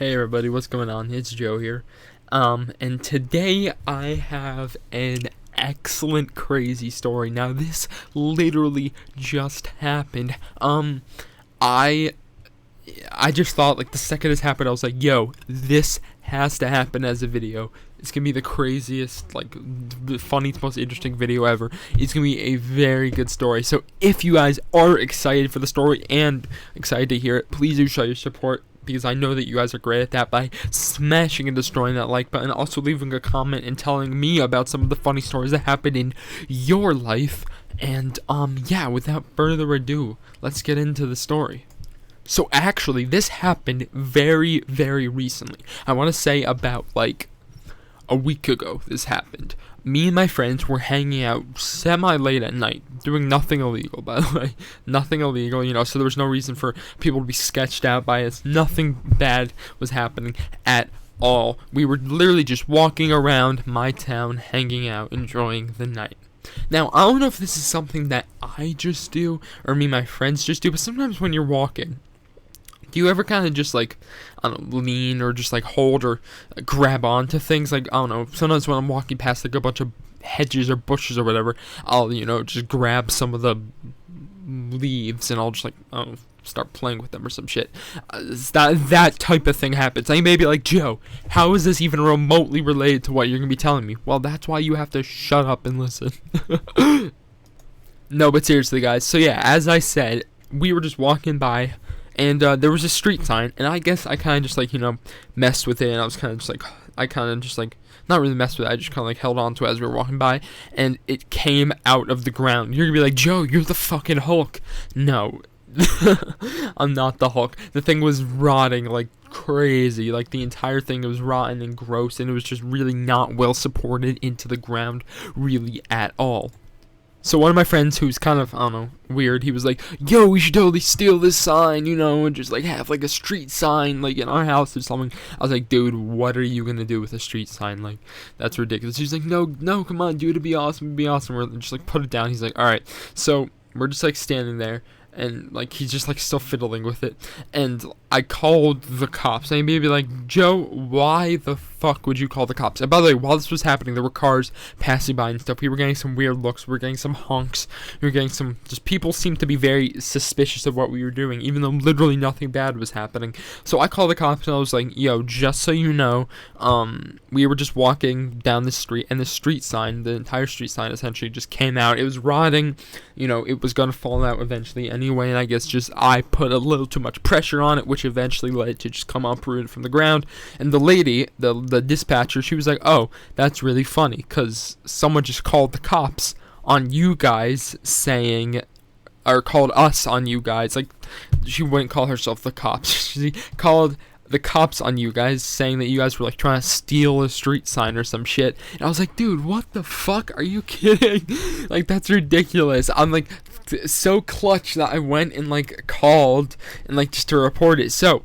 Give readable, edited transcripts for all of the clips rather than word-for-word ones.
Hey everybody, what's going on? It's Joe here. And today I have an excellent crazy story. Now this literally just happened. I just thought, like, the second this happened I was like, yo, this has to happen as a video. It's gonna be the craziest, like, the funniest, most interesting video ever. It's gonna be a very good story. So if you guys are excited for the story and excited to hear it, please do show your support, because I know that you guys are great at that, by smashing and destroying that like button, also leaving a comment and telling me about some of the funny stories that happened in your life. And yeah, without further ado, let's get into the story. So actually, this happened very, very recently. I want to say about, like, a week ago this happened. Me and my friends were hanging out semi-late at night, doing nothing illegal, by the way. Nothing illegal, you know, so there was no reason for people to be sketched out by us. Nothing bad was happening at all. We were literally just walking around my town, hanging out, enjoying the night. Now, I don't know if this is something that I just do, or me and my friends just do, but sometimes when you're walking, do you ever kind of just, like, I don't know, lean or just, like, hold or grab onto things? Like, I don't know, sometimes when I'm walking past, like, a bunch of hedges or bushes or whatever, I'll, you know, just grab some of the leaves and I'll just, like, I don't know, start playing with them or some shit. That type of thing happens. Now you may be like, Joe, how is this even remotely related to what you're going to be telling me? Well, that's why you have to shut up and listen. No, but seriously, guys. So, yeah, as I said, we were just walking by, and there was a street sign, and I guess I kind of just, like, you know, messed with it, and I was kind of just, like, not really messed with it, I just kind of, like, held on to it as we were walking by, and it came out of the ground. You're going to be like, Joe, you're the fucking Hulk. No, I'm not the Hulk. The thing was rotting like crazy, like, the entire thing was rotten and gross, and it was just really not well supported into the ground, really, at all. So one of my friends, who's kind of, I don't know, weird, he was like, yo, we should totally steal this sign, you know, and just, like, have, like, a street sign, like, in our house or something. I was like, dude, what are you gonna do with a street sign? Like, that's ridiculous. He's like, no, come on, dude, it'd be awesome, We're just, like, put it down. He's like, alright. So we're just, like, standing there, and, like, he's just, like, still fiddling with it, and I called the cops. And he'd be like, Joe, why the fuck would you call the cops? And by the way, while this was happening, there were cars passing by and stuff. We were getting some weird looks. We were getting some honks. We were getting some, just, people seemed to be very suspicious of what we were doing, even though literally nothing bad was happening. So I called the cops, and I was like, yo, just so you know, we were just walking down the street, and the street sign, the entire street sign, essentially just came out. It was rotting, you know, it was gonna fall out eventually anyway, and I guess just I put a little too much pressure on it, which eventually led to just come uprooted from the ground. And the lady, the dispatcher, she was like, oh, that's really funny, because someone just called the cops on you guys saying, or called us on you guys, like, she wouldn't call herself the cops, she called the cops on you guys, saying that you guys were, like, trying to steal a street sign or some shit. And I was like, dude, what the fuck? Are you kidding? Like, that's ridiculous. I'm, like, so clutch that I went and, like, called and, like, just to report it. So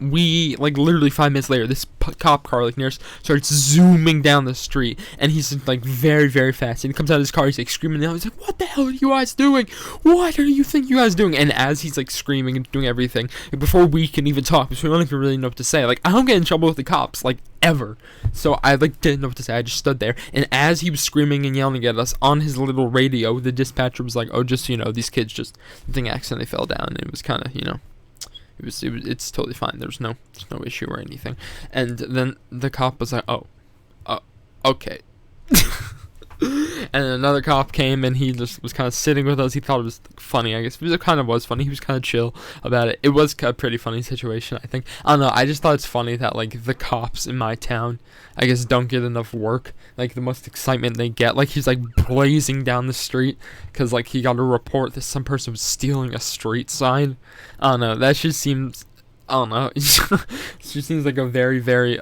we, like, literally 5 minutes later, this cop car, like, near us, starts zooming down the street, and he's, like, very, very fast, and he comes out of his car, he's, like, screaming out, he's like, what the hell are you guys doing? What do you think you guys doing? And as he's, like, screaming and doing everything, like, before we can even talk, because we don't even really know what to say, like, I don't get in trouble with the cops, like, ever. So I, like, didn't know what to say. I just stood there, and as he was screaming and yelling at us on his little radio, the dispatcher was like, oh, just so you know, these kids just, the thing accidentally fell down, and it was kind of, you know, it's totally fine. There's no issue or anything. And then the cop was like, oh, okay. And another cop came, and he just was kind of sitting with us. He thought it was funny, I guess. It kind of was funny. He was kind of chill about it. It was a pretty funny situation, I think. I don't know. I just thought it's funny that, like, the cops in my town, I guess, don't get enough work. Like, the most excitement they get. Like, he's, like, blazing down the street because, like, he got a report that some person was stealing a street sign. I don't know. That just seems, I don't know. It just seems like a very, very,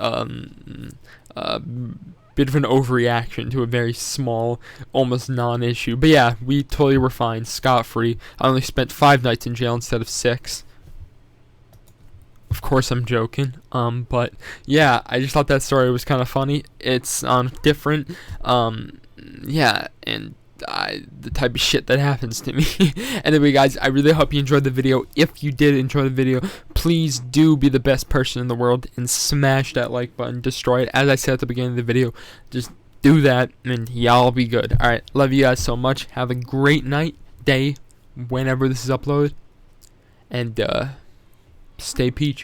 bit of an overreaction to a very small, almost non-issue. But yeah, we totally were fine, scot-free. I only spent 5 nights in jail instead of 6. Of course I'm joking, but yeah, I just thought that story was kind of funny. It's different, yeah, and the type of shit that happens to me. Anyway, guys, I really hope you enjoyed the video. If you did enjoy the video, please please do be the best person in the world and smash that like button, destroy it. As I said at the beginning of the video, just do that and y'all be good. Alright, love you guys so much. Have a great night, day, whenever this is uploaded, and stay peach.